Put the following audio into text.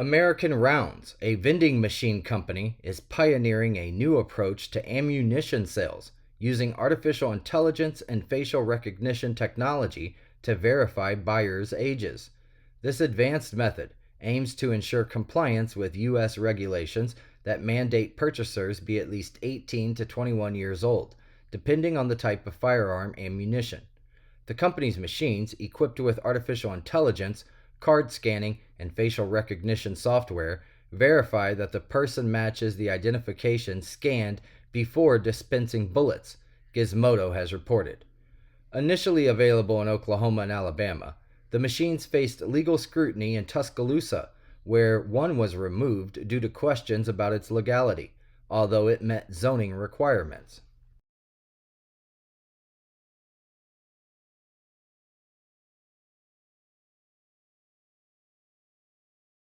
American Rounds, a vending machine company, is pioneering a new approach to ammunition sales using artificial intelligence and facial recognition technology to verify buyers' ages. This advanced method aims to ensure compliance with U.S. regulations that mandate purchasers be at least 18 to 21 years old, depending on the type of firearm ammunition. The company's machines, equipped with artificial intelligence, card scanning, and facial recognition software, verify that the person matches the identification scanned before dispensing bullets, Gizmodo has reported. Initially available in Oklahoma and Alabama, the machines faced legal scrutiny in Tuscaloosa, where one was removed due to questions about its legality, although it met zoning requirements.